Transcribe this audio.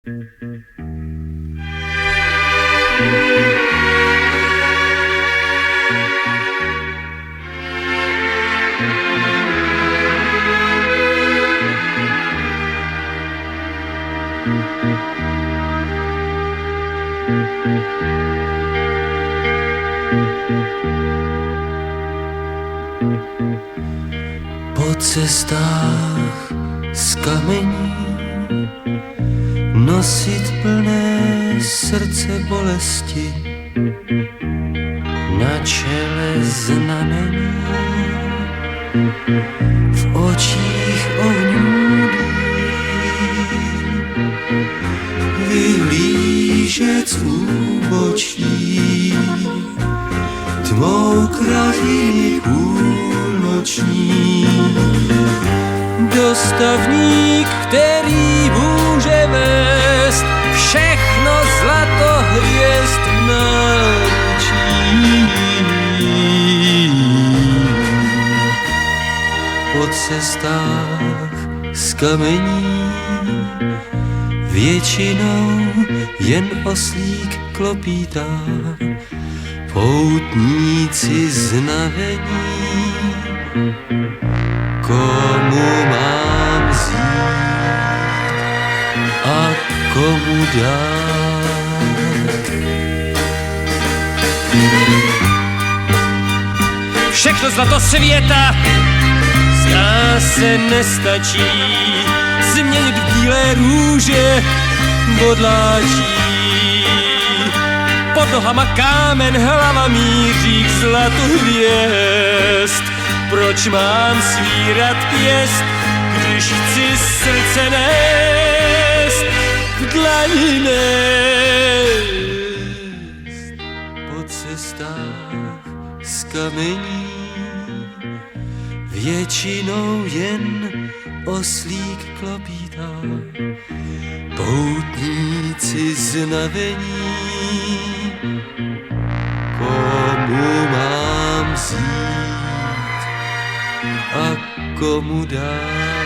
Po cestách z kamení nosit plné srdce bolesti, na čele znamení, v očích ohňů vyhlížet z úbočí tmou krajiny půlnoční. Dostavník, který může vést všechno zlato hvězd v náručí. Po cestách z kamení většinou jen oslík klopítá, poutníci znavení, komu mám vzít a komu dát. Všechno zlato světa zdá se nestačí změnit v bílé růže bodláčí. Pod nohama kámen, hlava míří k zlatu hvězd. Proč mám svírat pěst, když chci srdce nést, v dlani nést? Po cestách z kamení většinou jen oslík klopítá, poutníci znavení, komu mám vzít a komu dát.